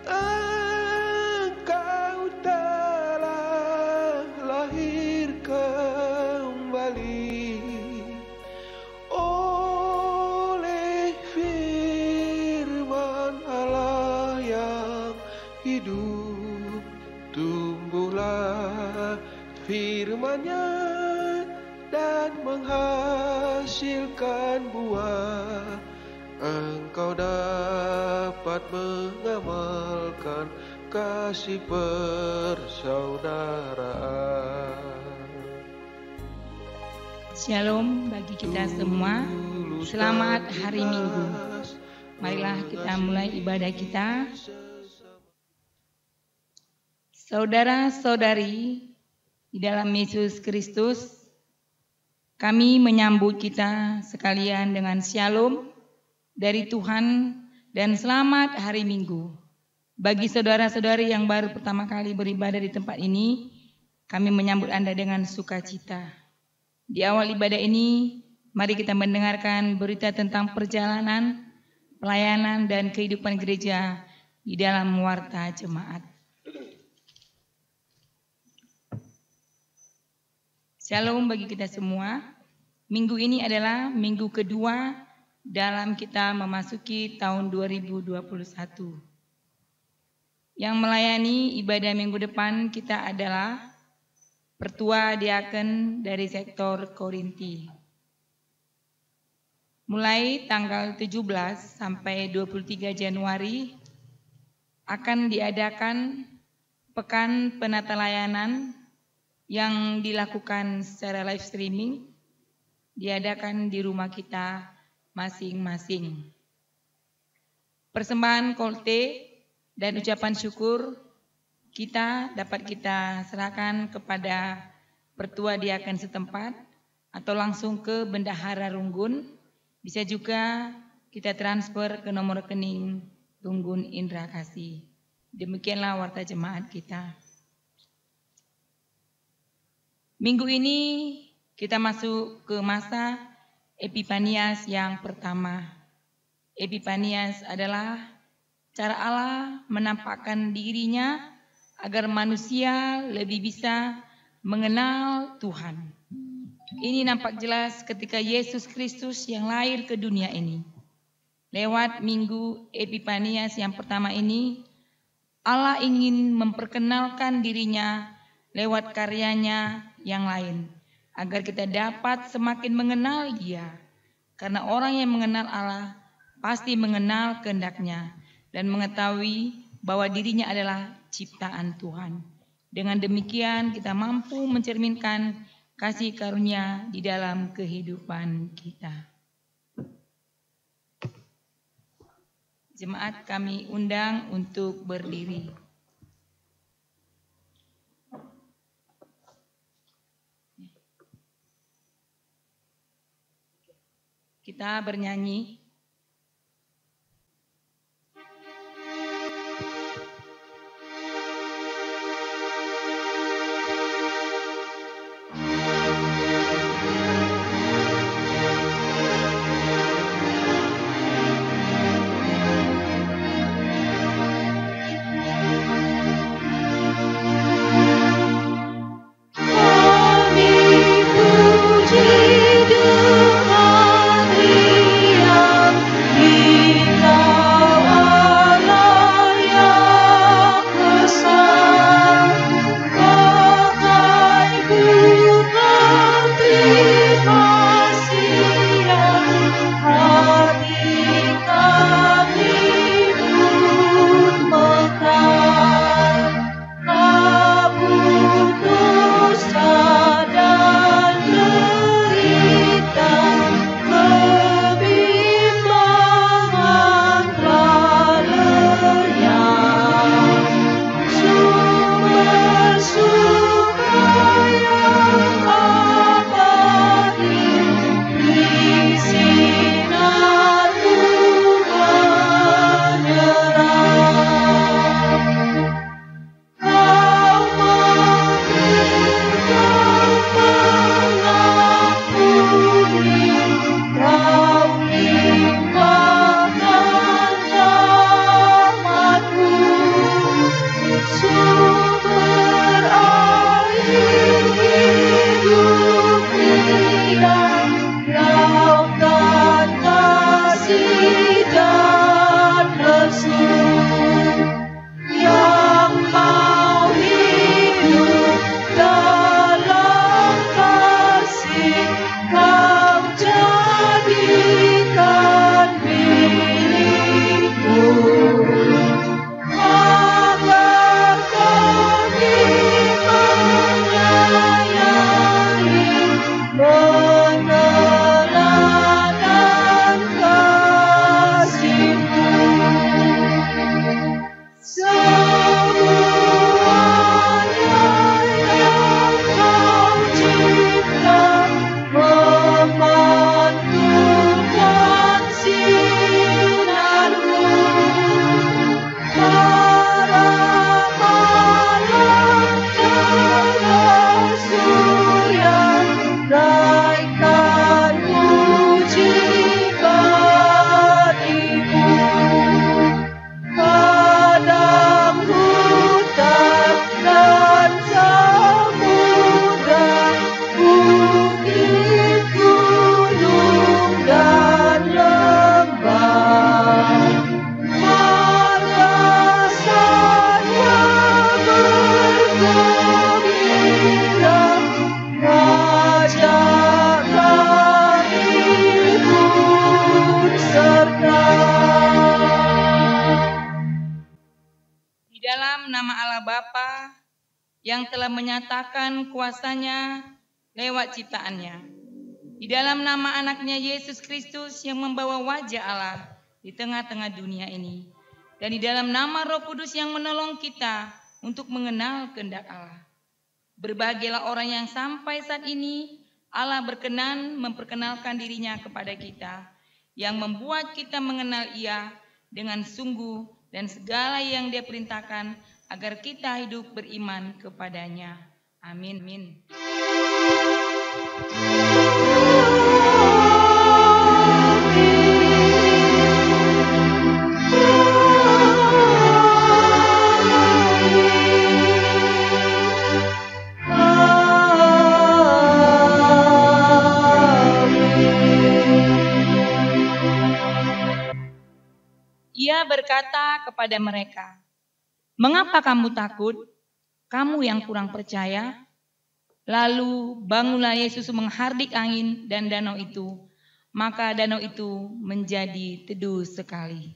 Engkau telah lahir kembali oleh firman Allah yang hidup. Tumbuhlah firman-Nya dan menghasilkan buah. Engkau dapat mengamalkan kasih persaudaraan. Shalom bagi kita semua. Selamat hari Minggu. Marilah kita mulai ibadah kita. Saudara-saudari di dalam Yesus Kristus, kami menyambut kita sekalian dengan shalom dari Tuhan dan selamat hari Minggu. Bagi saudara-saudari yang baru pertama kali beribadah di tempat ini, kami menyambut Anda dengan sukacita. Di awal ibadah ini, mari kita mendengarkan berita tentang perjalanan, pelayanan, dan kehidupan gereja di dalam warta jemaat. Shalom bagi kita semua. Minggu ini adalah minggu kedua dalam kita memasuki tahun 2021. Yang melayani ibadah minggu depan kita adalah Pertua Diaken dari sektor Korinti. Mulai tanggal 17 sampai 23 Januari akan diadakan Pekan Penata Layanan yang dilakukan secara live streaming, diadakan di rumah kita masing-masing. Persembahan kolte dan ucapan syukur dapat kita serahkan kepada Pertua Diaken setempat atau langsung ke Bendahara Runggun. Bisa juga kita transfer ke nomor rekening Runggun Indra Kasih. Demikianlah warta jemaat kita. Minggu ini kita masuk ke masa Epifanias yang pertama. Epifanias adalah cara Allah menampakkan dirinya agar manusia lebih bisa mengenal Tuhan. Ini nampak jelas ketika Yesus Kristus yang lahir ke dunia ini. Lewat minggu Epifanias yang pertama ini, Allah ingin memperkenalkan dirinya lewat karyanya yang lain, agar kita dapat semakin mengenal Dia. Karena orang yang mengenal Allah pasti mengenal kehendak-Nya dan mengetahui bahwa dirinya adalah ciptaan Tuhan. Dengan demikian kita mampu mencerminkan kasih karunia di dalam kehidupan kita. Jemaat kami undang untuk berdiri. Kita bernyanyi. Kami puji dengan riang. dan Rasul yang mau hidup dalam kasih, Kau jadikan milikku, agar kami menyayangi, meneladan kasih-Mu. Semuanya yang Kau cipta memantulkan sinar-Mu. Para malaikat surya naikkan puji bagi-Mu. Padang, hutan, dan samudra, bukit, gunung, dan lembah, margasatnya bergembira, ngajaklah ikut serta. Di dalam nama Allah Bapa yang telah menyatakan kuasa-Nya lewat ciptaannya. Di dalam nama anaknya Yesus Kristus yang membawa wajah Allah di tengah-tengah dunia ini. Dan di dalam nama Roh Kudus yang menolong kita untuk mengenal kehendak Allah. Berbahagialah orang yang sampai saat ini Allah berkenan memperkenalkan dirinya kepada kita, yang membuat kita mengenal Ia dengan sungguh dan segala yang Dia perintahkan agar kita hidup beriman kepadanya. Amin. Amin. Ia berkata kepada mereka, "Mengapa kamu takut? Kamu yang kurang percaya?" Lalu bangunlah Yesus menghardik angin dan danau itu. Maka danau itu menjadi teduh sekali.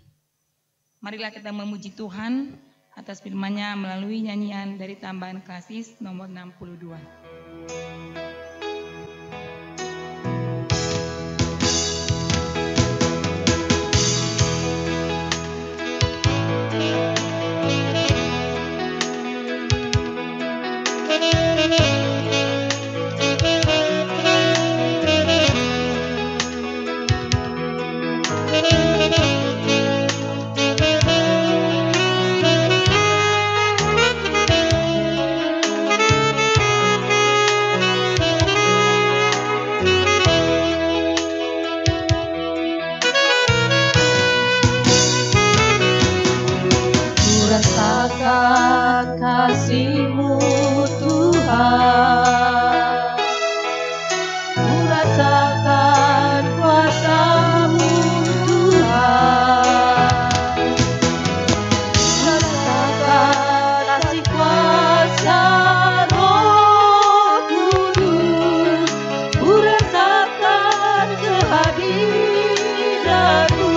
Marilah kita memuji Tuhan atas firman-Nya melalui nyanyian dari Tambahan Kasih nomor 62. Rasakan kasih-Mu Tuhan, ku rasakan kuasa-Mu Tuhan, rasakan kasih kuasa Roh Kudus, ku rasakan kehadiran-Mu.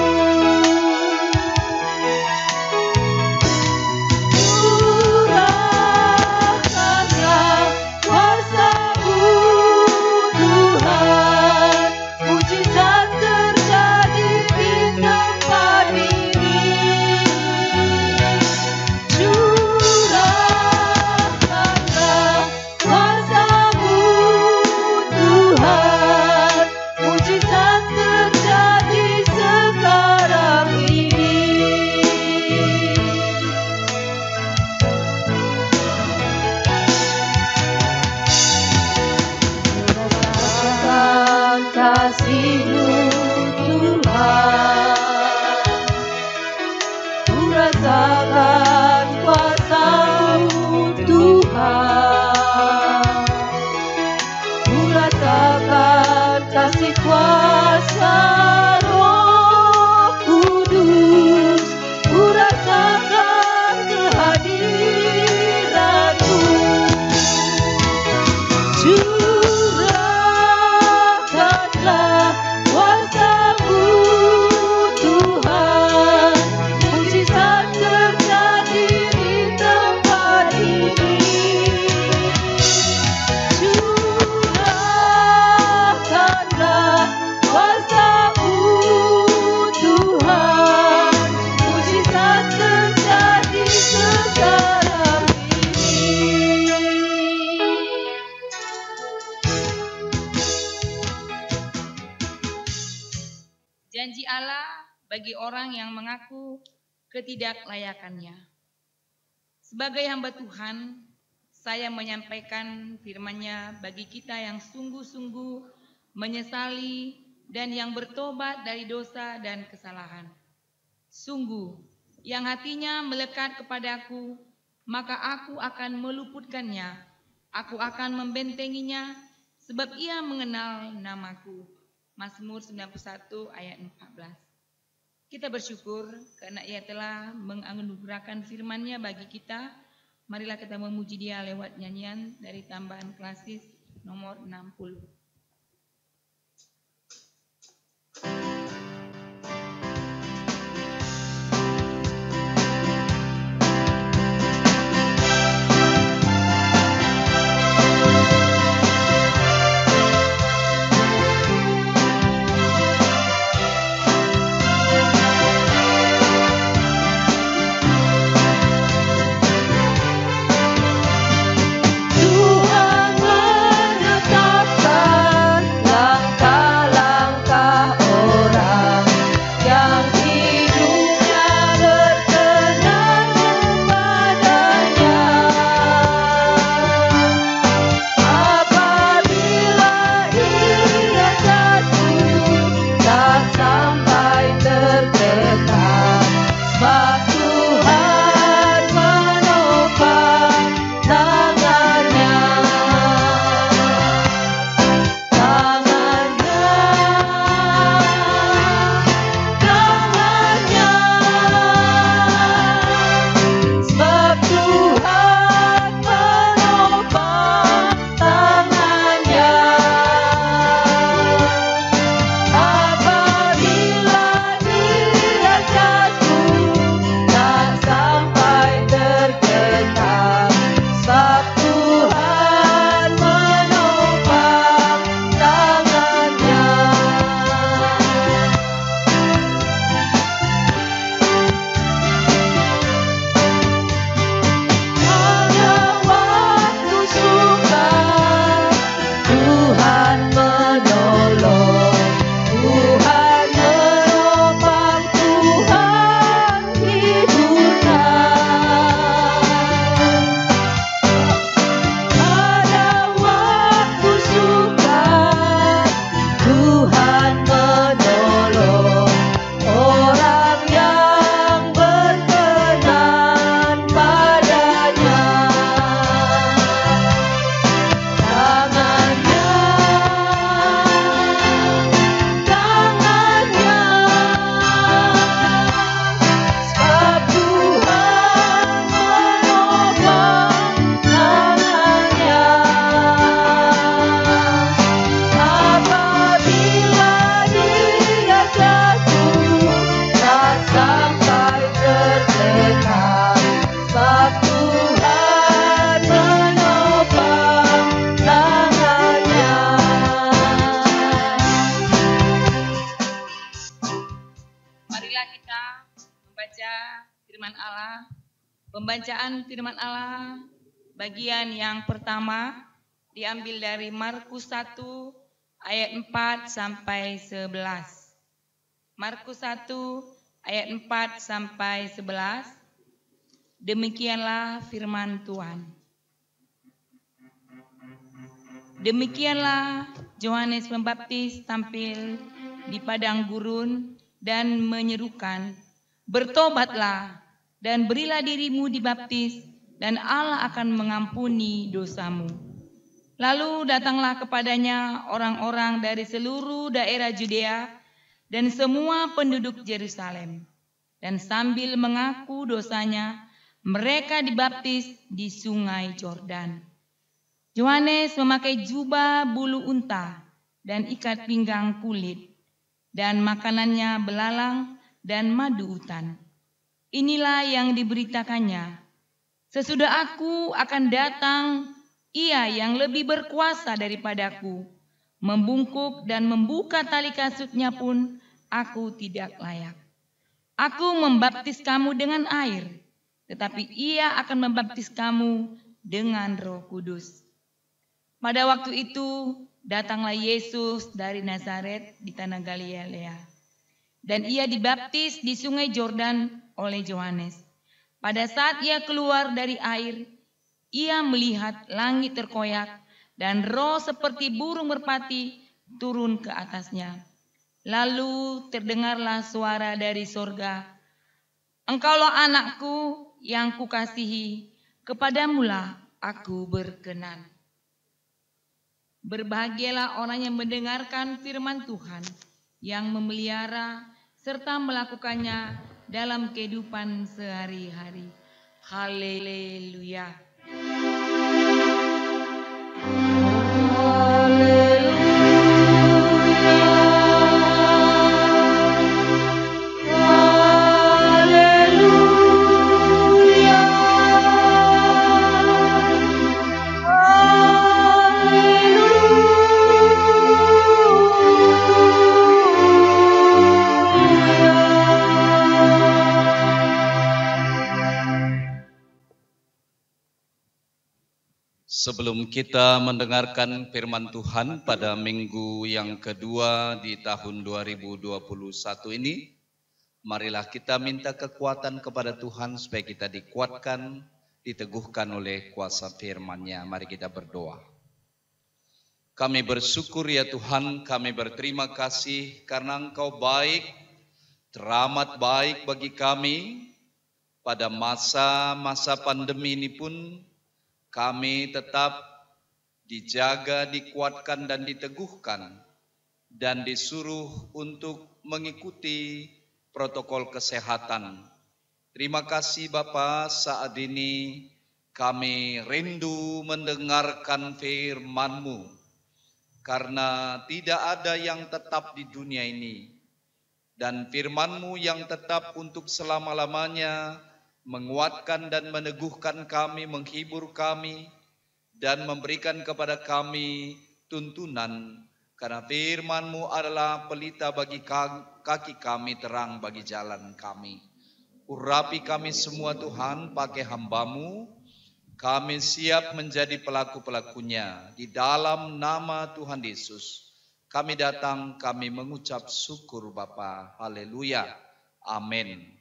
Kasih-Mu Tuhan, ku rasakan kuasa-Mu Tuhan, ku rasakan kasih kuasa Roh Kudus. bagi orang yang mengaku ketidaklayakannya. Sebagai hamba Tuhan, saya menyampaikan firman-Nya bagi kita yang sungguh-sungguh menyesali dan yang bertobat dari dosa dan kesalahan. Sungguh, yang hatinya melekat kepadaku, maka aku akan meluputkannya, aku akan membentenginya, sebab ia mengenal namaku. Mazmur 91 ayat 14. Kita bersyukur karena ia telah menganugerahkan firman-Nya bagi kita. Marilah kita memuji Dia lewat nyanyian dari tambahan klasis nomor 60. Tuhan menetapkan langkah-langkah orang yang hidupnya berkenan padanya. Apabila ia jatuh, tak sampai tertekan, sebab Tuhan menopang tangannya. Sebab Tuhan menopang tangannya. Apabila dia jatuh, tak sampai tergenang, sebab Tuhan menopang tangannya. Pada waktu sukar, Tuhan menolong, Tuhan menopang, Tuhan hiburkan. Pada waktu sukar, Tuhan menolong orang yang berkenan padanya. Tangannya, sebab Tuhan menopang tangannya. Apabila dia jatuh, tak sampai tertekan, sebab Tuhan menopang tangannya. Marilah kita membaca firman Allah. Pembacaan firman Allah bagian yang pertama diambil dari Markus 1 ayat 4 sampai 11. Markus 1 ayat 4 sampai 11. Demikianlah firman Tuhan. Demikianlah Yohanes Pembaptis tampil di padang gurun dan menyerukan, "Bertobatlah dan berilah dirimu dibaptis, dan Allah akan mengampuni dosamu." Lalu datanglah kepadanya orang-orang dari seluruh daerah Judea dan semua penduduk Yerusalem. Dan sambil mengaku dosanya, mereka dibaptis di sungai Yordan. Yohanes memakai jubah bulu unta dan ikat pinggang kulit, dan makanannya belalang dan madu hutan. Inilah yang diberitakannya, "Sesudah aku akan datang, Ia yang lebih berkuasa daripadaku. Membungkuk dan membuka tali kasutnya pun aku tidak layak. Aku membaptis kamu dengan air, tetapi Ia akan membaptis kamu dengan Roh Kudus." Pada waktu itu datanglah Yesus dari Nazaret di tanah Galilea. dan ia dibaptis di sungai Yordan oleh Yohanes. Pada saat ia keluar dari air, ia melihat langit terkoyak dan roh seperti burung merpati turun ke atasnya. Lalu terdengarlah suara dari sorga, "Engkaulah anakku yang kukasihi, kepadamulah aku berkenan." Berbahagialah orang yang mendengarkan firman Tuhan, yang memelihara serta melakukannya dalam kehidupan sehari-hari. Haleluya. Sebelum kita mendengarkan firman Tuhan pada minggu yang kedua di tahun 2021 ini, marilah kita minta kekuatan kepada Tuhan supaya kita dikuatkan, diteguhkan oleh kuasa firman-Nya. Mari kita berdoa. Kami bersyukur ya Tuhan, kami berterima kasih karena Engkau baik, teramat baik bagi kami. Pada masa-masa pandemi ini pun kami tetap dijaga, dikuatkan dan diteguhkan dan disuruh untuk mengikuti protokol kesehatan. Terima kasih Bapa, saat ini kami rindu mendengarkan firman-Mu, karena tidak ada yang tetap di dunia ini, dan firman-Mu yang tetap untuk selama-lamanya menguatkan dan meneguhkan kami, menghibur kami, dan memberikan kepada kami tuntunan. Karena firman-Mu adalah pelita bagi kaki kami, terang bagi jalan kami. Urapi kami semua Tuhan, pakai hamba-Mu. Kami siap menjadi pelaku-pelakunya. Di dalam nama Tuhan Yesus, kami datang, kami mengucap syukur Bapa. Haleluya. Amin.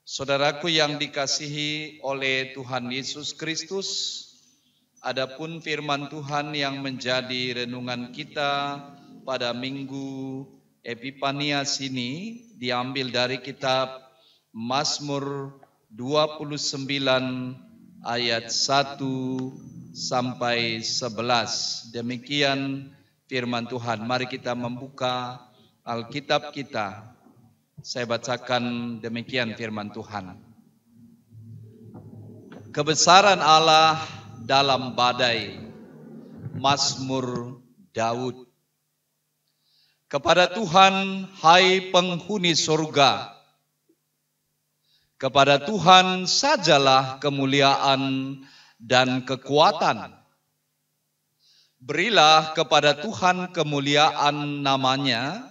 Saudaraku yang dikasihi oleh Tuhan Yesus Kristus, adapun firman Tuhan yang menjadi renungan kita pada minggu Epifanias ini diambil dari kitab Mazmur 29 ayat 1 sampai 11. Demikian firman Tuhan. Mari kita membuka Alkitab kita. Saya bacakan demikian firman Tuhan. Kebesaran Allah dalam badai. Mazmur Daud. Kepada Tuhan, hai penghuni surga. Kepada Tuhan sajalah kemuliaan dan kekuatan. Berilah kepada Tuhan kemuliaan namanya.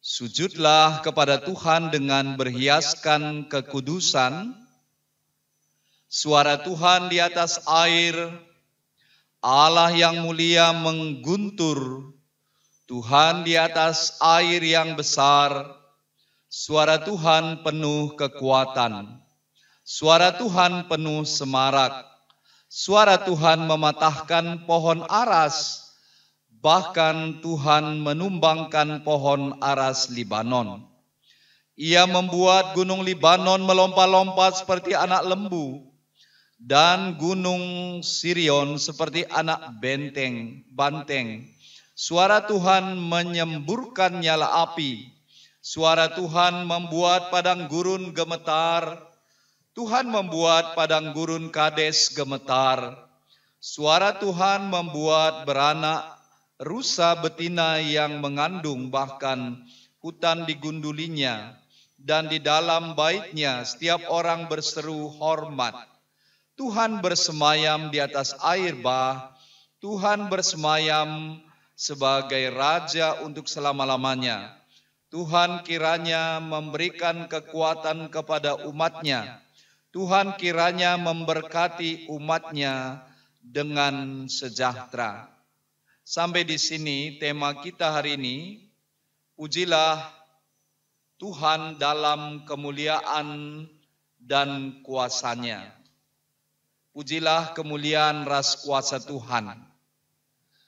Sujudlah kepada Tuhan dengan berhiaskan kekudusan. Suara Tuhan di atas air, Allah yang mulia mengguntur. Tuhan di atas air yang besar, suara Tuhan penuh kekuatan. Suara Tuhan penuh semarak. Suara Tuhan mematahkan pohon aras. Bahkan Tuhan menumbangkan pohon aras Libanon. Ia membuat gunung Libanon melompat-lompat seperti anak lembu, dan gunung Sirion seperti anak banteng. Suara Tuhan menyemburkan nyala api. Suara Tuhan membuat padang gurun gemetar. Tuhan membuat padang gurun Kades gemetar. Suara Tuhan membuat beranak rusa betina yang mengandung, bahkan hutan digundulinya, dan di dalam baitnya setiap orang berseru hormat. Tuhan bersemayam di atas air bah, Tuhan bersemayam sebagai Raja untuk selama-lamanya. Tuhan kiranya memberikan kekuatan kepada umatnya. Tuhan kiranya memberkati umatnya dengan sejahtera. Sampai di sini tema kita hari ini, pujilah Tuhan dalam kemuliaan dan kuasa-Nya. Pujilah kemuliaan ras kuasa Tuhan.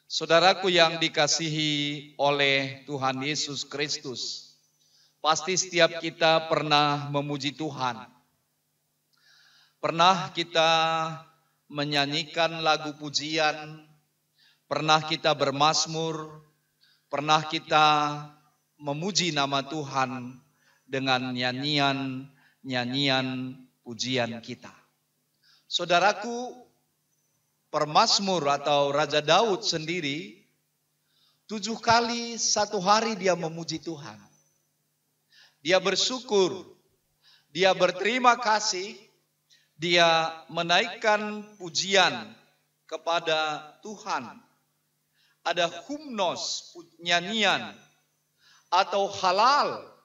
Saudaraku yang dikasihi oleh Tuhan Yesus Kristus, pasti setiap kita pernah memuji Tuhan. Pernah kita menyanyikan lagu pujian, pernah kita bermazmur, pernah kita memuji nama Tuhan dengan nyanyian pujian kita. Saudaraku, permazmur atau Raja Daud sendiri 7 kali satu hari dia memuji Tuhan. Dia bersyukur, dia berterima kasih, dia menaikkan pujian kepada Tuhan. Ada humnos, nyanyian, atau halal,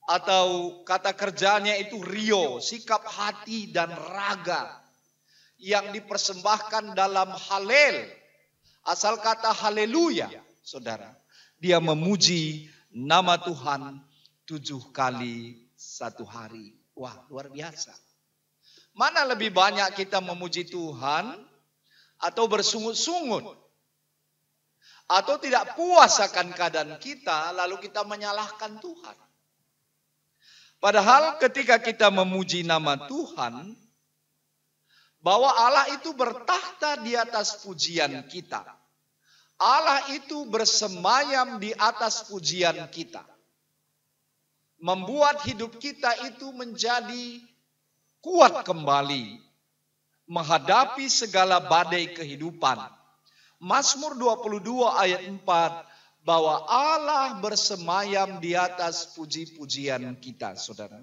atau kata kerjanya itu rio, sikap hati dan raga yang dipersembahkan dalam halel. Asal kata haleluya, saudara. Dia memuji nama Tuhan 7 kali satu hari. Wah, luar biasa. Mana lebih banyak kita memuji Tuhan atau bersungut-sungut? Atau tidak puas akan keadaan kita, lalu kita menyalahkan Tuhan. Padahal ketika kita memuji nama Tuhan, bahwa Allah itu bertahta di atas pujian kita. Allah itu bersemayam di atas pujian kita. Membuat hidup kita itu menjadi kuat kembali menghadapi segala badai kehidupan. Mazmur 22 ayat 4, bahwa Allah bersemayam di atas puji-pujian kita, saudara.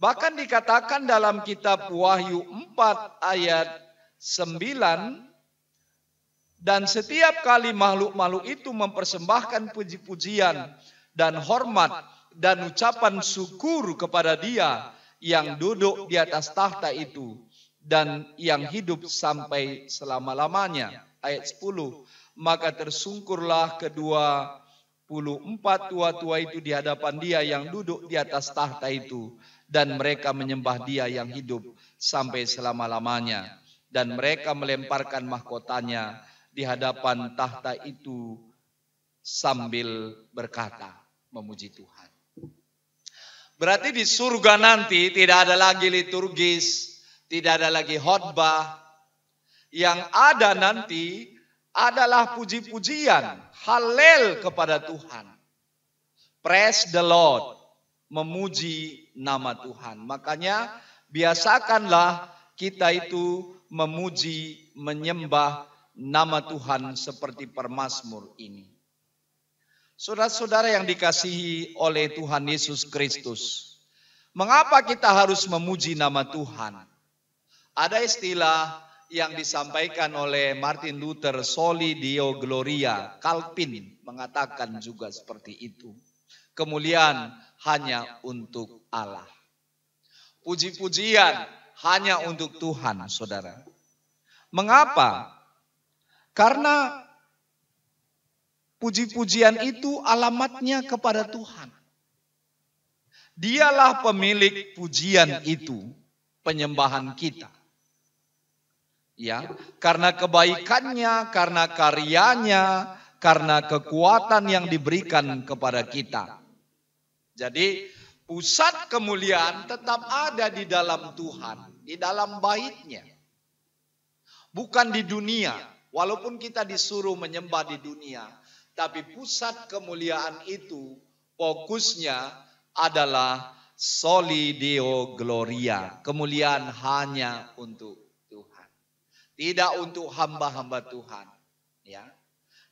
Bahkan dikatakan dalam kitab Wahyu 4 ayat 9, dan setiap kali makhluk-makhluk itu mempersembahkan puji-pujian dan hormat dan ucapan syukur kepada Dia yang duduk di atas tahta itu dan yang hidup sampai selama-lamanya. Ayat 10, maka tersungkurlah ke-24 tua-tua itu di hadapan Dia yang duduk di atas tahta itu, dan mereka menyembah Dia yang hidup sampai selama-lamanya, dan mereka melemparkan mahkotanya di hadapan tahta itu sambil berkata, memuji Tuhan. Berarti di surga nanti tidak ada lagi liturgis, tidak ada lagi khotbah. Yang ada nanti adalah puji-pujian, halel kepada Tuhan. Praise the Lord, memuji nama Tuhan. Makanya biasakanlah kita itu memuji, menyembah nama Tuhan seperti permazmur ini. Saudara-saudara yang dikasihi oleh Tuhan Yesus Kristus, mengapa kita harus memuji nama Tuhan? Ada istilah yang disampaikan oleh Martin Luther, Soli Deo Gloria. Calvin mengatakan juga seperti itu. Kemuliaan hanya untuk Allah. Puji-pujian hanya untuk Tuhan, saudara. Mengapa? Karena puji-pujian itu alamatnya kepada Tuhan. Dialah pemilik pujian itu, penyembahan kita. Ya, karena kebaikannya, karena karyanya, karena kekuatan yang diberikan kepada kita. Jadi pusat kemuliaan tetap ada di dalam Tuhan, di dalam bait-Nya. Bukan di dunia, walaupun kita disuruh menyembah di dunia, tapi pusat kemuliaan itu fokusnya adalah Soli Deo Gloria, kemuliaan hanya untuk tidak untuk hamba-hamba Tuhan, ya.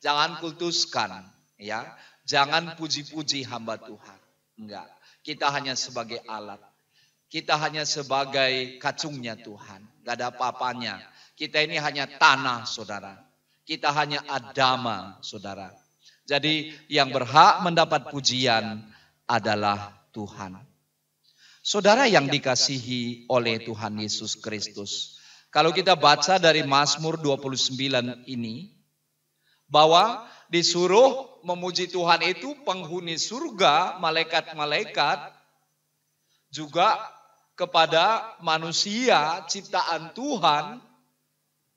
Jangan kultuskan, ya. Jangan puji-puji hamba Tuhan. Enggak. Kita hanya sebagai alat. Kita hanya sebagai kacungnya Tuhan. Enggak ada apa-apanya. Kita ini hanya tanah, saudara. Kita hanya adama, saudara. Jadi yang berhak mendapat pujian adalah Tuhan. Saudara yang dikasihi oleh Tuhan Yesus Kristus. Kalau kita baca dari Mazmur 29 ini, bahwa disuruh memuji Tuhan itu penghuni surga, malaikat-malaikat, juga kepada manusia ciptaan Tuhan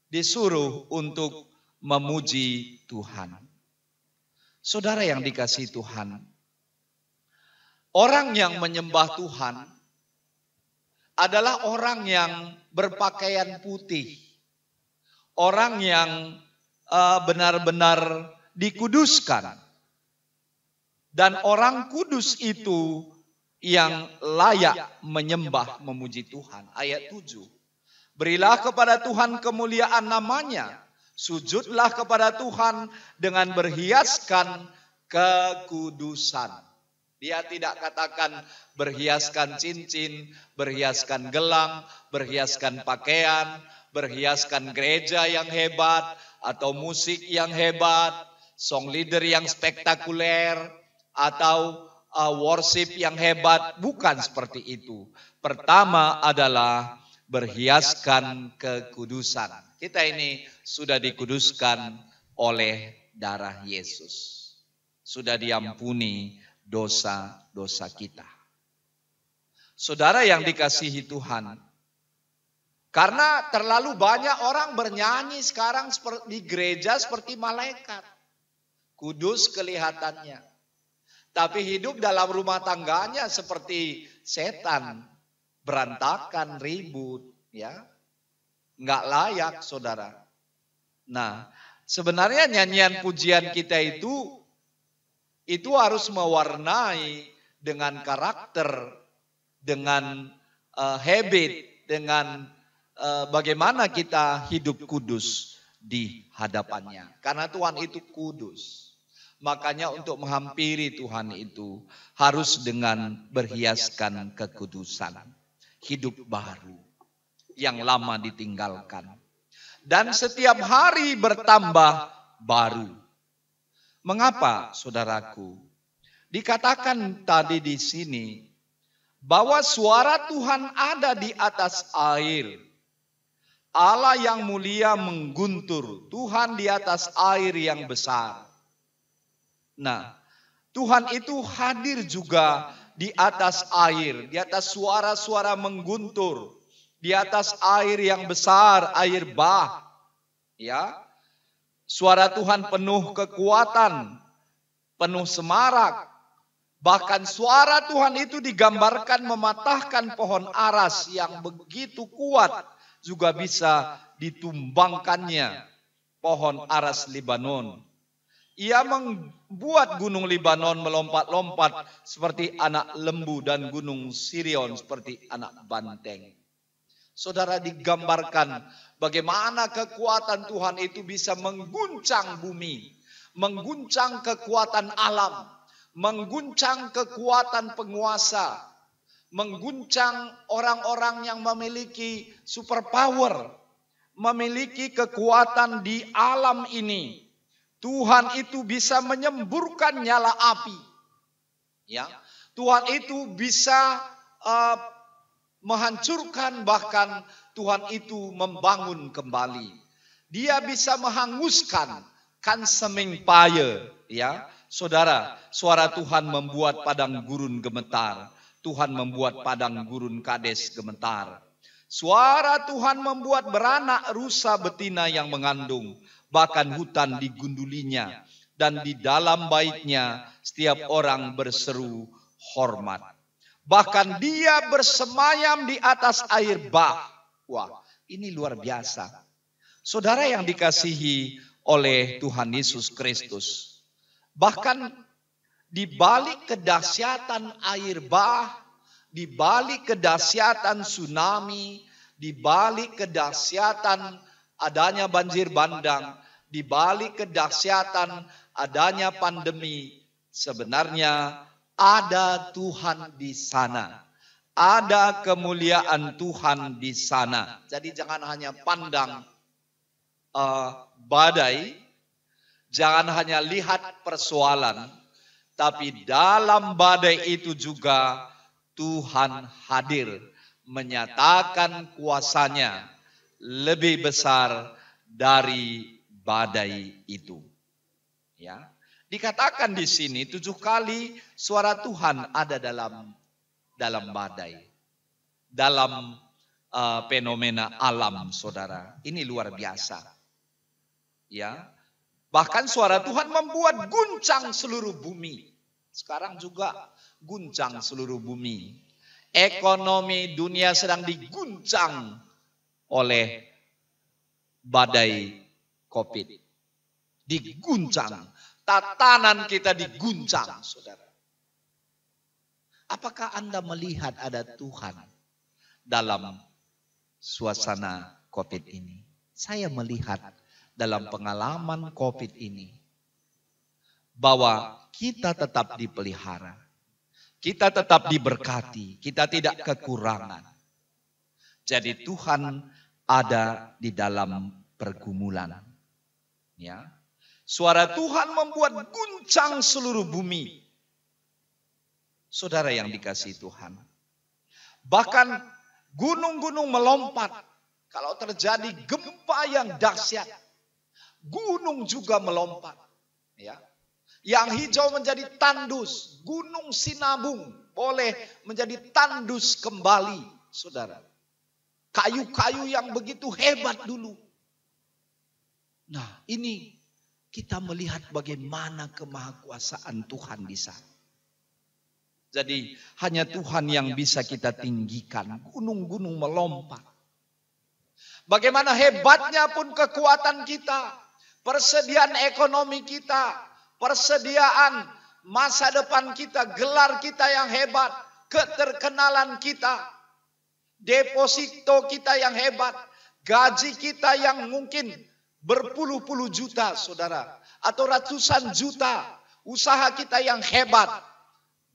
disuruh untuk memuji Tuhan. Saudara yang dikasihi Tuhan, orang yang menyembah Tuhan adalah orang yang berpakaian putih. Orang yang benar-benar dikuduskan. Dan orang kudus itu yang layak menyembah memuji Tuhan. Ayat 7. Berilah kepada Tuhan kemuliaan namanya. Sujudlah kepada Tuhan dengan berhiaskan kekudusan. Dia tidak katakan berhiaskan cincin, berhiaskan gelang, berhiaskan pakaian, berhiaskan gereja yang hebat, atau musik yang hebat, song leader yang spektakuler, atau worship yang hebat. Bukan seperti itu. Pertama adalah berhiaskan kekudusan. Kita ini sudah dikuduskan oleh darah Yesus. Sudah diampuni dosa-dosa kita. Saudara yang dikasihi Tuhan, karena terlalu banyak orang bernyanyi sekarang di gereja seperti malaikat. Kudus kelihatannya. Tapi hidup dalam rumah tangganya seperti setan. Berantakan, ribut, ya. Nggak layak, saudara. Nah, sebenarnya nyanyian pujian kita itu harus mewarnai dengan karakter, dengan habit, dengan bagaimana kita hidup kudus di hadapannya. Karena Tuhan itu kudus. Makanya untuk menghampiri Tuhan itu harus dengan berhiaskan kekudusan. Hidup baru. Yang lama ditinggalkan. Dan setiap hari bertambah baru. Mengapa, saudaraku? Dikatakan tadi di sini bahwa suara Tuhan ada di atas air. Allah yang mulia mengguntur, Tuhan di atas air yang besar. Nah, Tuhan itu hadir juga di atas air, di atas suara-suara mengguntur. Di atas air yang besar, air bah. Ya. Suara Tuhan penuh kekuatan, penuh semarak. Bahkan suara Tuhan itu digambarkan mematahkan pohon aras yang begitu kuat, juga bisa ditumbangkannya pohon aras Libanon. Ia membuat gunung Libanon melompat-lompat seperti anak lembu dan gunung Sirion seperti anak banteng. Saudara, digambarkan bagaimana kekuatan Tuhan itu bisa mengguncang bumi, mengguncang kekuatan alam, mengguncang kekuatan penguasa, mengguncang orang-orang yang memiliki superpower, memiliki kekuatan di alam ini. Tuhan itu bisa menyemburkan nyala api. Ya, Tuhan itu bisa menghancurkan, bahkan Tuhan itu membangun kembali. Dia bisa menghanguskan consuming fire, ya. Saudara, suara Tuhan membuat padang gurun gemetar. Tuhan membuat padang gurun Kades gemetar. Suara Tuhan membuat beranak rusa betina yang mengandung, bahkan hutan digundulinya, dan di dalam baitnya setiap orang berseru hormat. Bahkan dia bersemayam di atas air bah. Wah, ini luar biasa. Saudara yang dikasihi oleh Tuhan Yesus Kristus. Bahkan di balik kedahsyatan air bah, di balik kedahsyatan tsunami, di balik kedahsyatan adanya banjir bandang, di balik kedahsyatan adanya pandemi, sebenarnya ada Tuhan di sana. Ada kemuliaan Tuhan di sana. Jadi jangan hanya pandang badai, jangan hanya lihat persoalan, tapi dalam badai itu juga Tuhan hadir, menyatakan kuasanya lebih besar dari badai itu. Ya, dikatakan di sini 7 kali suara Tuhan ada dalam badai, dalam fenomena alam, saudara. Ini luar biasa. Ya, bahkan suara Tuhan membuat guncang seluruh bumi. Sekarang juga guncang seluruh bumi. Ekonomi dunia sedang diguncang oleh badai COVID. Diguncang. Tatanan kita diguncang, saudara. Apakah Anda melihat ada Tuhan dalam suasana COVID ini? Saya melihat dalam pengalaman COVID ini bahwa kita tetap dipelihara. Kita tetap diberkati. Kita tidak kekurangan. Jadi Tuhan ada di dalam pergumulan. Ya. Suara Tuhan membuat guncang seluruh bumi. Saudara yang dikasihi Tuhan. Bahkan gunung-gunung melompat. Kalau terjadi gempa yang dahsyat, gunung juga melompat. Ya. Yang hijau menjadi tandus. Gunung Sinabung boleh menjadi tandus kembali, saudara. Kayu-kayu yang begitu hebat dulu. Nah, ini kita melihat bagaimana kemahakuasaan Tuhan di sana. Jadi hanya Tuhan yang bisa kita tinggikan. Gunung-gunung melompat. Bagaimana hebatnya pun kekuatan kita. Persediaan ekonomi kita. Persediaan masa depan kita. Gelar kita yang hebat. Keterkenalan kita. Deposito kita yang hebat. Gaji kita yang mungkin berpuluh-puluh juta, saudara. Atau ratusan juta. Usaha kita yang hebat.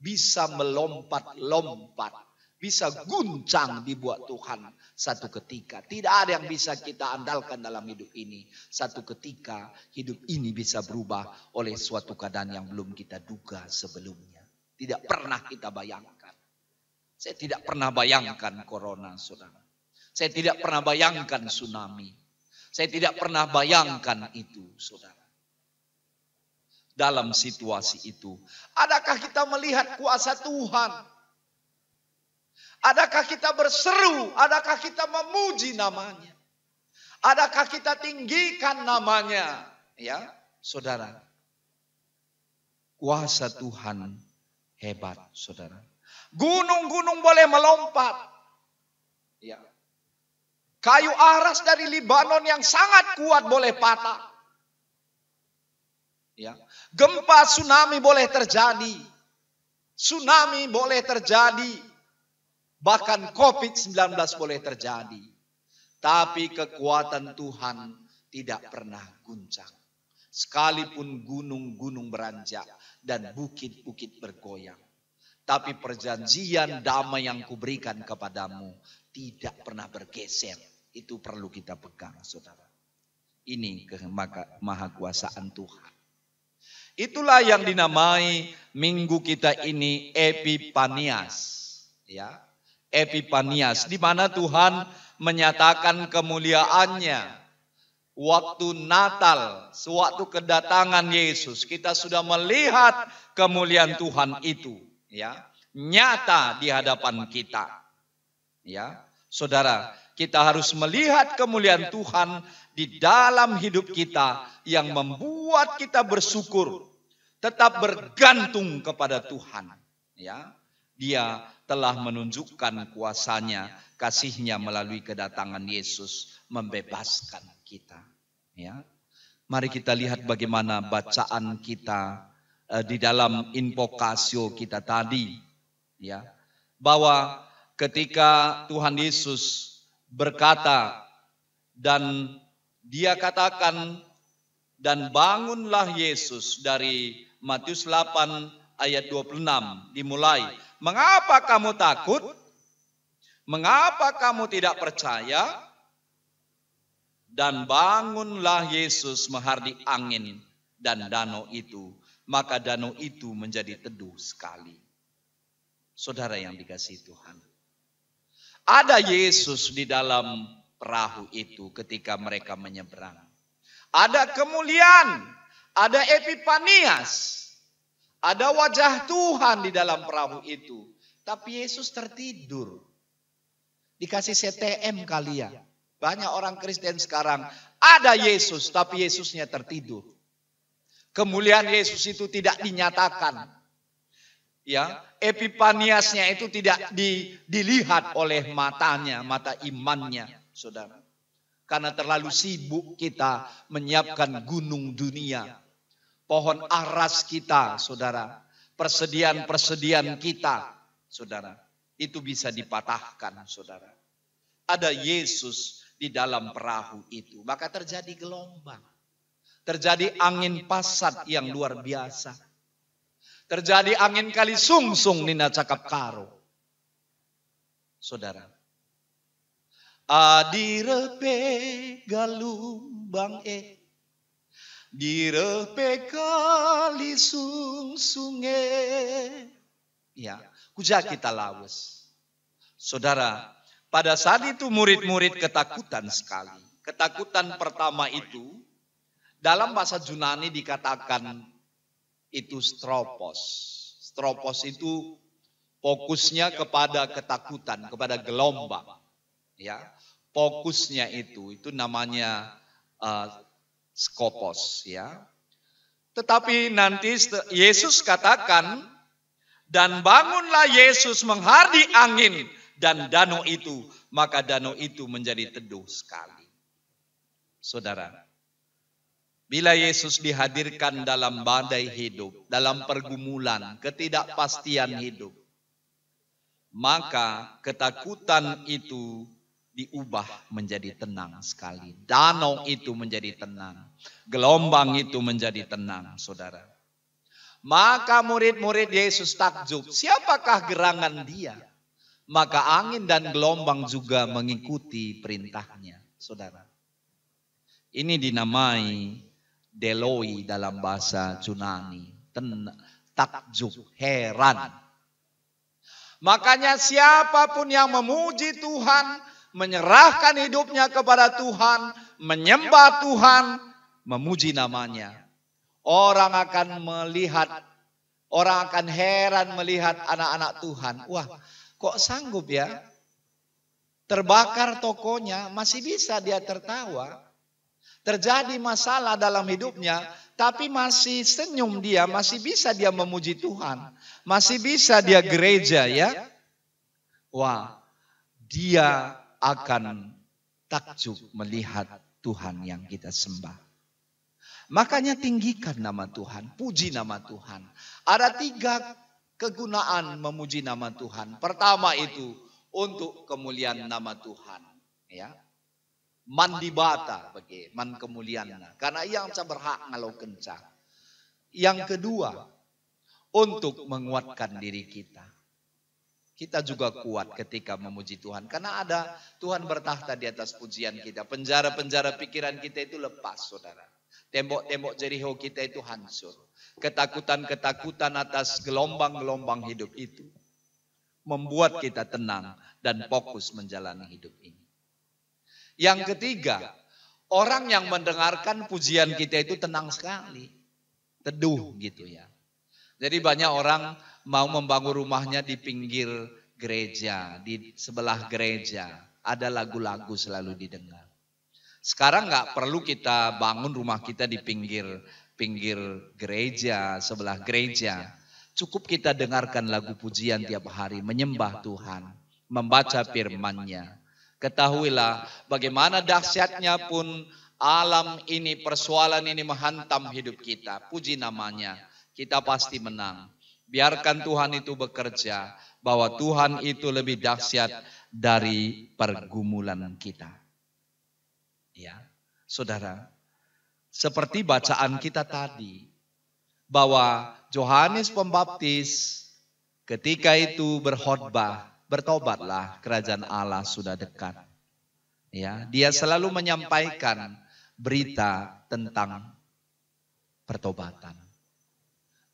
Bisa melompat-lompat. Bisa guncang dibuat Tuhan satu ketika. Tidak ada yang bisa kita andalkan dalam hidup ini. Satu ketika hidup ini bisa berubah oleh suatu keadaan yang belum kita duga sebelumnya. Tidak pernah kita bayangkan. Saya tidak pernah bayangkan corona, saudara. Saya tidak pernah bayangkan tsunami. Saya tidak pernah bayangkan itu, saudara. Dalam situasi itu, adakah kita melihat kuasa Tuhan? Adakah kita berseru? Adakah kita memuji namanya? Adakah kita tinggikan namanya? Ya, saudara. Kuasa Tuhan hebat, saudara. Gunung-gunung boleh melompat. Ya. Kayu aras dari Libanon yang sangat kuat boleh patah. Ya. Gempa tsunami boleh terjadi. Tsunami boleh terjadi. Bahkan COVID-19 boleh terjadi. Tapi kekuatan Tuhan tidak pernah guncang. Sekalipun gunung-gunung beranjak dan bukit-bukit bergoyang. Tapi perjanjian damai yang kuberikan kepadamu tidak pernah bergeser. Itu perlu kita pegang, saudara. Ini kemahakuasaan Tuhan. Itulah yang dinamai minggu kita ini Epifanias. Ya, Epifanias, di mana Tuhan menyatakan kemuliaannya. Waktu Natal, sewaktu kedatangan Yesus, kita sudah melihat kemuliaan Tuhan itu. Ya, nyata di hadapan kita. Ya, saudara, kita harus melihat kemuliaan Tuhan di dalam hidup kita yang membuat kita bersyukur, tetap bergantung kepada Tuhan. Ya, Dia telah menunjukkan kuasanya, kasihnya melalui kedatangan Yesus membebaskan kita. Ya, mari kita lihat bagaimana bacaan kita di dalam invokasio kita tadi, ya, bahwa ketika Tuhan Yesus berkata dan Dia katakan, dan bangunlah Yesus, dari Matius 8 ayat 26 dimulai. Mengapa kamu takut? Mengapa kamu tidak percaya? Dan bangunlah Yesus menghardik angin dan danau itu. Maka danau itu menjadi teduh sekali. Saudara yang dikasihi Tuhan. Ada Yesus di dalam perahu itu ketika mereka menyeberang. Ada kemuliaan, Ada Epifanias. Ada wajah Tuhan di dalam perahu itu. Tapi Yesus tertidur. Dikasih CTM kali ya. Banyak orang Kristen sekarang ada Yesus tapi Yesusnya tertidur. Kemuliaan Yesus itu tidak dinyatakan. Ya, Epifaniasnya itu tidak dilihat oleh matanya, mata imannya, saudara. Karena terlalu sibuk kita menyiapkan gunung dunia. Pohon aras kita, saudara. Persediaan-persediaan kita, saudara. Itu bisa dipatahkan, saudara. Ada Yesus di dalam perahu itu. Maka terjadi gelombang. Terjadi angin pasat yang luar biasa. Terjadi angin kali sungsung nina cakap karo. Saudara. Adirepe galumbang direpe kali sungsunge. Ya, kuja kita lawas. Saudara, pada saat itu murid-murid ketakutan sekali. Ketakutan pertama itu dalam bahasa Yunani dikatakan itu stropos. Stropos itu fokusnya kepada ketakutan, kepada gelombang. Ya, fokusnya itu namanya skopos, ya. Tetapi nanti Yesus katakan, dan bangunlah Yesus menghardi angin dan danau itu, maka danau itu menjadi teduh sekali. Saudara, bila Yesus dihadirkan dalam badai hidup, dalam pergumulan, ketidakpastian hidup, maka ketakutan itu diubah menjadi tenang sekali. Danau itu menjadi tenang. Gelombang itu menjadi tenang, saudara. Maka murid-murid Yesus takjub, siapakah gerangan dia? Maka angin dan gelombang juga mengikuti perintahnya, saudara. Ini dinamai deloi dalam bahasa Yunani. Takjub, heran. Makanya siapapun yang memuji Tuhan, menyerahkan hidupnya kepada Tuhan, menyembah Tuhan, memuji namanya. Orang akan melihat, orang akan heran melihat anak-anak Tuhan. Wah, kok sanggup ya? Terbakar tokonya, masih bisa dia tertawa. Terjadi masalah dalam hidupnya, tapi masih senyum dia, masih bisa dia memuji Tuhan. Masih bisa dia gereja ya. Wah, dia akan takjub melihat Tuhan yang kita sembah. Makanya tinggikan nama Tuhan, puji nama Tuhan. Ada 3 kegunaan memuji nama Tuhan. Pertama itu untuk kemuliaan nama Tuhan, ya. Mandibata bagi man kemuliaanna, karena yang berhak ngalau kenca. Yang kedua, untuk menguatkan diri kita. Kita juga kuat ketika memuji Tuhan. Karena ada Tuhan bertahta di atas pujian kita. Penjara-penjara pikiran kita itu lepas, saudara. Tembok-tembok Jericho kita itu hancur. Ketakutan-ketakutan atas gelombang-gelombang hidup itu membuat kita tenang dan fokus menjalani hidup ini. Yang ketiga, orang yang mendengarkan pujian kita itu tenang sekali. Teduh gitu ya. Jadi banyak orang mau membangun rumahnya di pinggir gereja, di sebelah gereja. Ada lagu-lagu selalu didengar. Sekarang nggak perlu kita bangun rumah kita di pinggir gereja, sebelah gereja. Cukup kita dengarkan lagu pujian tiap hari, menyembah Tuhan, membaca firman-Nya. Ketahuilah bagaimana dahsyatnya pun alam ini, persoalan ini menghantam hidup kita. Puji namanya, kita pasti menang. Biarkan Tuhan itu bekerja, bahwa Tuhan itu lebih dahsyat dari pergumulan kita. Ya, saudara, seperti bacaan kita tadi, bahwa Yohanes Pembaptis ketika itu berkhotbah, bertobatlah, kerajaan Allah sudah dekat. Ya, dia selalu menyampaikan berita tentang pertobatan.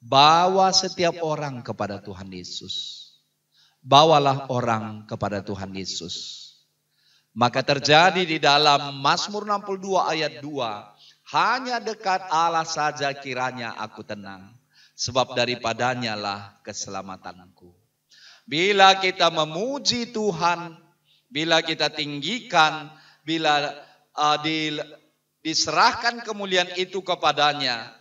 Bawa setiap orang kepada Tuhan Yesus. Bawalah orang kepada Tuhan Yesus. Maka terjadi di dalam Mazmur 62 ayat 2. Hanya dekat Allah saja kiranya aku tenang. Sebab daripadanya lah keselamatanku. Bila kita memuji Tuhan, bila kita tinggikan, bila diserahkan kemuliaan itu kepadanya,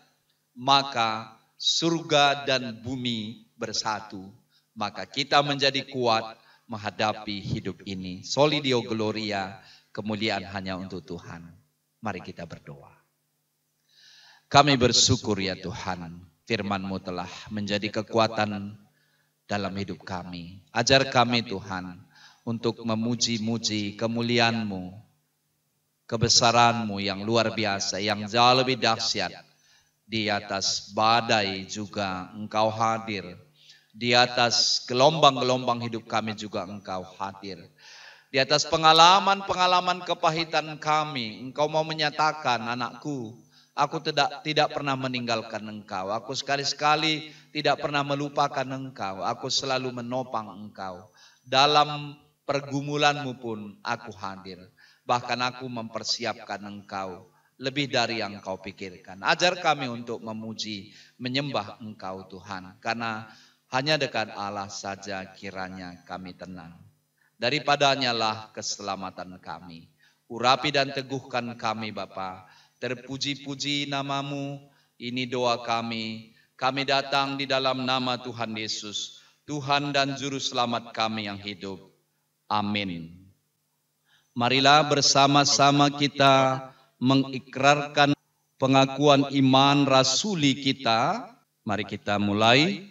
maka surga dan bumi bersatu. Maka kita menjadi kuat menghadapi hidup ini. Soli Deo Gloria, kemuliaan hanya untuk Tuhan. Mari kita berdoa. Kami bersyukur ya Tuhan, firman-Mu telah menjadi kekuatan dalam hidup kami. Ajar kami Tuhan untuk memuji-muji kemuliaan-Mu, kebesaran-Mu yang luar biasa, yang jauh lebih dahsyat. Di atas badai juga Engkau hadir. Di atas gelombang-gelombang hidup kami juga Engkau hadir. Di atas pengalaman-pengalaman kepahitan kami, Engkau mau menyatakan, anakku, aku tidak pernah meninggalkan Engkau. Aku sekali-sekali tidak pernah melupakan Engkau. Aku selalu menopang Engkau. Dalam pergumulan-Mu pun aku hadir. Bahkan aku mempersiapkan Engkau lebih dari yang Engkau pikirkan. Ajar kami untuk memuji, menyembah Engkau Tuhan. Karena hanya dekat Allah saja kiranya kami tenang. Daripadanya lah keselamatan kami. Urapi dan teguhkan kami Bapa. Terpuji-puji nama-Mu, ini doa kami. Kami datang di dalam nama Tuhan Yesus, Tuhan dan Juru Selamat kami yang hidup. Amin. Marilah bersama-sama kita mengikrarkan pengakuan iman rasuli kita. Mari kita mulai.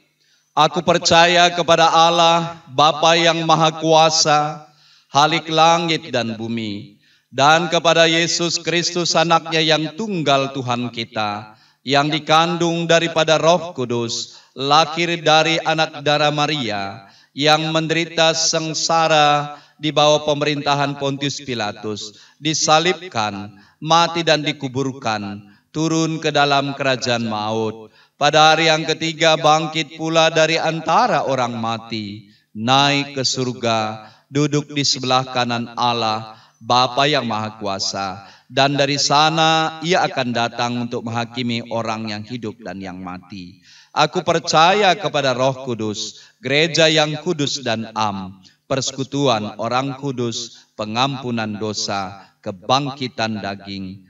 Aku percaya kepada Allah, Bapa yang Maha Kuasa, Khalik langit dan bumi, dan kepada Yesus Kristus anaknya yang tunggal Tuhan kita, yang dikandung daripada Roh Kudus, lahir dari anak darah Maria, yang menderita sengsara di bawah pemerintahan Pontius Pilatus, disalibkan, mati dan dikuburkan, turun ke dalam kerajaan maut. Pada hari yang ketiga bangkit pula dari antara orang mati, naik ke surga, duduk di sebelah kanan Allah, Bapa yang Maha Kuasa, dan dari sana ia akan datang untuk menghakimi orang yang hidup dan yang mati. Aku percaya kepada Roh Kudus, gereja yang kudus dan am, persekutuan orang kudus, pengampunan dosa, kebangkitan daging,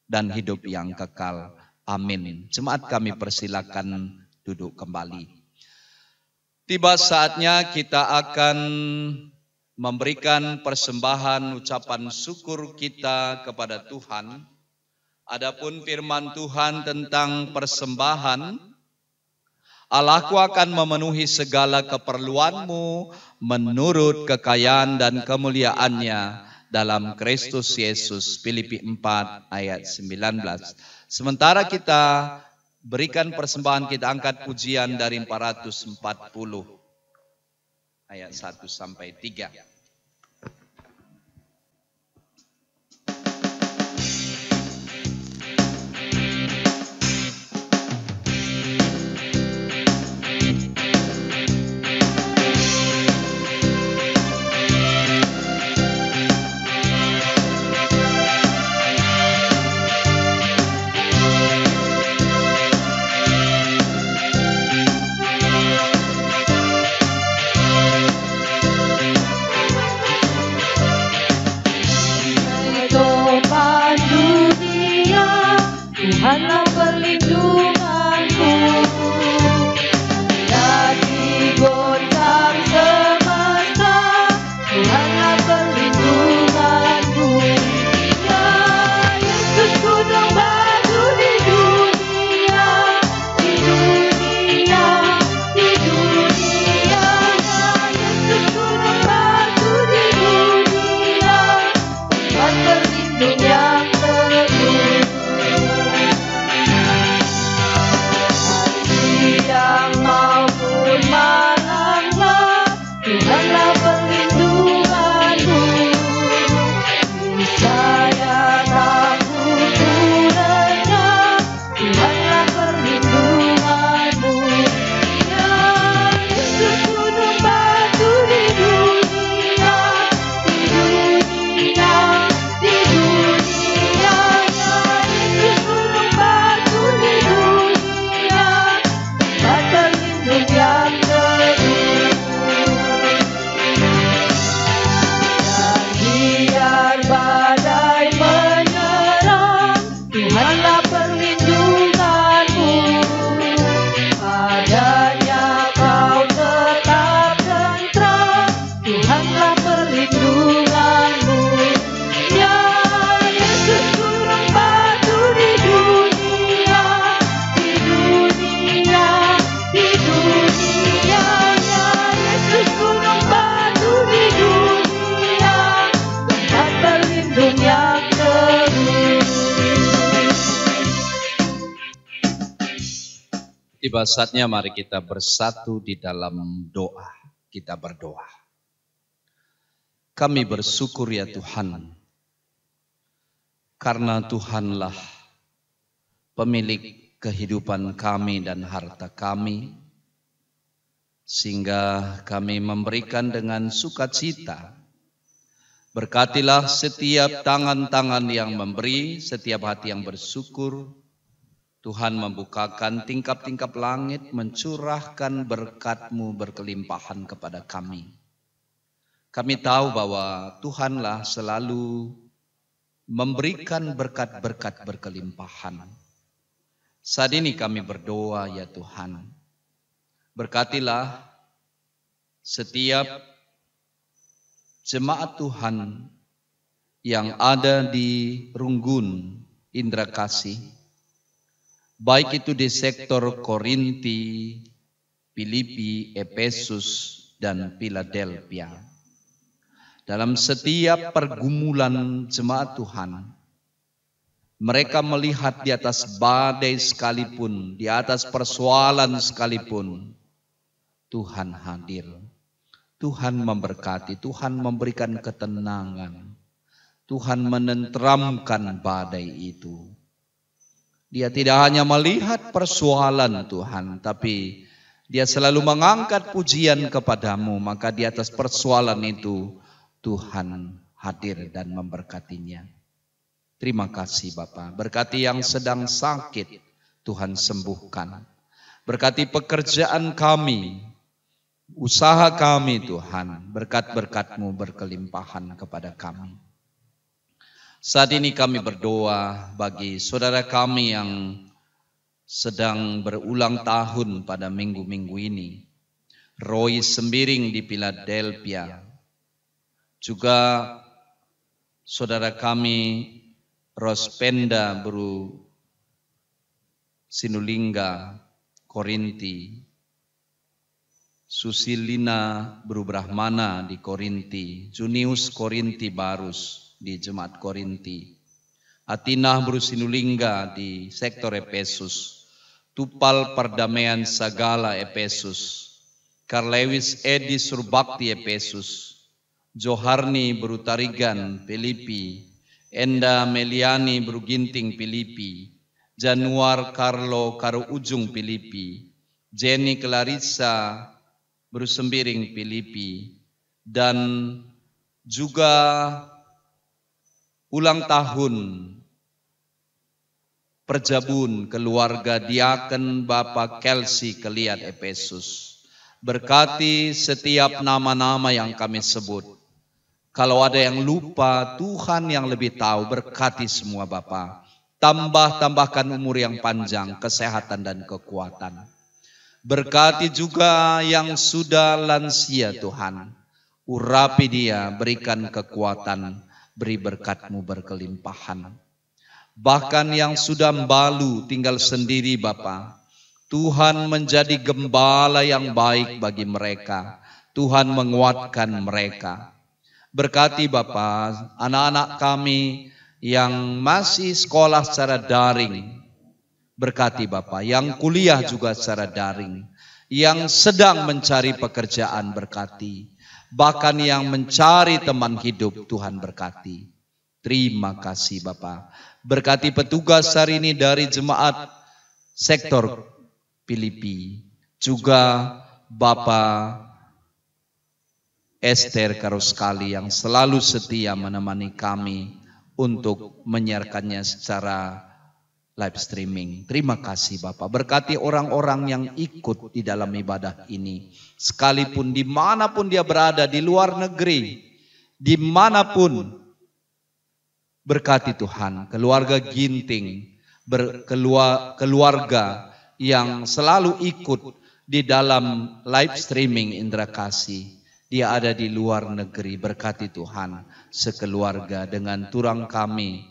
dan hidup yang kekal. Amin. Jemaat kami persilakan duduk kembali. Tiba saatnya kita akan memberikan persembahan ucapan syukur kita kepada Tuhan. Adapun firman Tuhan tentang persembahan, Allahku akan memenuhi segala keperluanmu menurut kekayaan dan kemuliaannya dalam Kristus Yesus. Filipi 4 ayat 19. Sementara kita berikan persembahan, kita angkat pujian dari 440 ayat 1 sampai 3. Tuhanlah perlindunganku, dari goncang semesta. Tuhanlah perlindunganku, ya Yesus gunung batu di dunia, di dunia, di dunia. Ya Yesus gunung batu di dunia, tempat berlindung yang teguh. Siang maupun malamnya, Tuhanlah perlindunganku. Tuhanlah perlindunganmu. Ya Yesus gunung batu di dunia, di dunia, di dunia. Ya Yesus gunung batu di dunia, tempat berlindung yang teguh. Tiba saatnya mari kita bersatu di dalam doa. Kita berdoa. Kami bersyukur ya Tuhan, karena Tuhanlah pemilik kehidupan kami dan harta kami, sehingga kami memberikan dengan sukacita. Berkatilah setiap tangan-tangan yang memberi, setiap hati yang bersyukur. Tuhan membukakan tingkap-tingkap langit, mencurahkan berkat-Mu berkelimpahan kepada kami. Kami tahu bahwa Tuhanlah selalu memberikan berkat-berkat berkelimpahan. Saat ini kami berdoa ya Tuhan, berkatilah setiap jemaat Tuhan yang ada di Runggun, Indrakasih, baik itu di sektor Korinti, Filipi, Efesus, dan Philadelphia. Dalam setiap pergumulan jemaat Tuhan, mereka melihat di atas badai sekalipun, di atas persoalan sekalipun, Tuhan hadir. Tuhan memberkati, Tuhan memberikan ketenangan, Tuhan menenteramkan badai itu. Dia tidak hanya melihat persoalan Tuhan, tapi dia selalu mengangkat pujian kepadamu. Maka di atas persoalan itu Tuhan hadir dan memberkatinya. Terima kasih Bapa. Berkati yang sedang sakit, Tuhan sembuhkan. Berkati pekerjaan kami, usaha kami Tuhan. Berkat-berkat-Mu berkelimpahan kepada kami. Saat ini kami berdoa bagi saudara kami yang sedang berulang tahun pada minggu-minggu ini. Roy Sembiring di Philadelphia. Juga saudara kami Rospenda Bru Sinulingga, Korinti. Susilina Bru Brahmana di Korinti. Junius Korinti Barus di Jemaat Korinti, Atinah Bru Sinulingga di sektor Efesus, Tupal Perdamaian Sagala Efesus, Karlewis Edi Surbakti Efesus, Joharni Bru Tarigan Filipi, Enda Meliani Bru Ginting Filipi, Januar Carlo Karo Ujung Filipi, Jenny Clarissa Bru Sembiring Filipi, dan juga ulang tahun Perjabun keluarga Diaken Bapak Kelsey Keliat Efesus. Berkati setiap nama-nama yang kami sebut. Kalau ada yang lupa, Tuhan yang lebih tahu. Berkati semua Bapak. Tambahkan umur yang panjang, kesehatan dan kekuatan. Berkati juga yang sudah lansia Tuhan. Urapi dia, berikan kekuatan. Beri berkat-Mu berkelimpahan. Bahkan yang sudah membalu tinggal sendiri Bapa, Tuhan menjadi gembala yang baik bagi mereka. Tuhan menguatkan mereka. Berkati Bapa anak-anak kami yang masih sekolah secara daring. Berkati Bapa yang kuliah juga secara daring. Yang sedang mencari pekerjaan berkati. Bahkan yang mencari teman hidup Tuhan berkati. Terima kasih Bapa. Berkati petugas hari ini dari jemaat sektor Filipi. Juga Bapa Esther Karoskali yang selalu setia menemani kami untuk menyiarkannya secara live streaming. Terima kasih Bapak. Berkati orang-orang yang ikut di dalam ibadah ini. Sekalipun dimanapun dia berada, di luar negeri, dimanapun. Berkati Tuhan, keluarga Ginting, keluarga yang selalu ikut di dalam live streaming Indra Kasih. dia ada di luar negeri. Berkati Tuhan sekeluarga dengan turang kami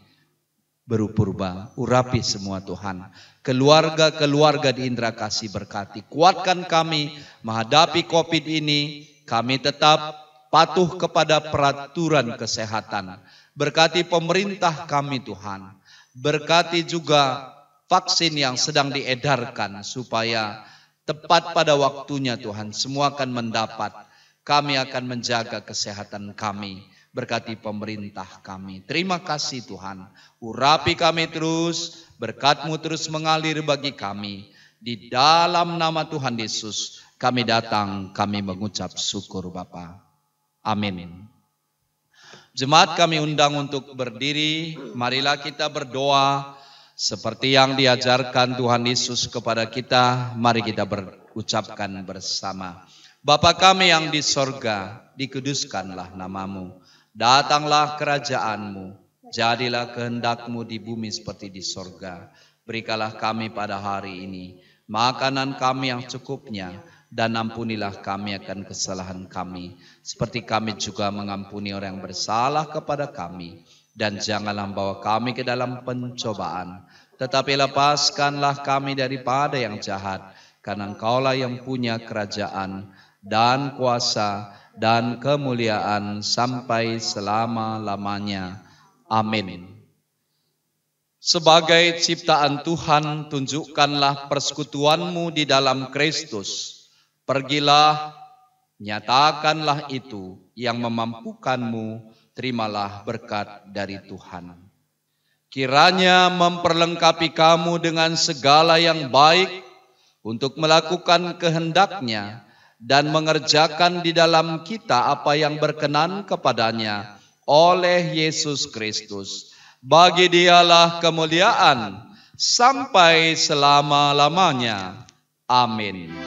berupurba, urapi semua Tuhan. Keluarga-keluarga di Indra Kasih berkati. Kuatkan kami menghadapi COVID ini. Kami tetap patuh kepada peraturan kesehatan. Berkati pemerintah kami Tuhan. Berkati juga vaksin yang sedang diedarkan supaya tepat pada waktunya Tuhan. Semua akan mendapat. Kami akan menjaga kesehatan kami. Berkati pemerintah kami. Terima kasih Tuhan. Urapi kami terus. Berkat-Mu terus mengalir bagi kami. Di dalam nama Tuhan Yesus kami datang, kami mengucap syukur Bapa. Amin. Jemaat kami undang untuk berdiri. Marilah kita berdoa seperti yang diajarkan Tuhan Yesus kepada kita. Mari kita berucapkan bersama. Bapa kami yang di sorga, dikuduskanlah nama-Mu. Datanglah kerajaan-Mu, jadilah kehendak-Mu di bumi seperti di sorga. Berikanlah kami pada hari ini makanan kami yang cukupnya, dan ampunilah kami akan kesalahan kami, seperti kami juga mengampuni orang yang bersalah kepada kami. Dan janganlah membawa kami ke dalam pencobaan, tetapi lepaskanlah kami daripada yang jahat, karena Engkaulah yang punya kerajaan dan kuasa dan kemuliaan sampai selama-lamanya. Amin. Sebagai ciptaan Tuhan, tunjukkanlah persekutuan-Mu di dalam Kristus. Pergilah, nyatakanlah itu yang memampukan-Mu, terimalah berkat dari Tuhan. Kiranya memperlengkapi kamu dengan segala yang baik untuk melakukan kehendak-Nya, dan mengerjakan di dalam kita apa yang berkenan kepadanya oleh Yesus Kristus. Bagi Dialah kemuliaan sampai selama-lamanya. Amin.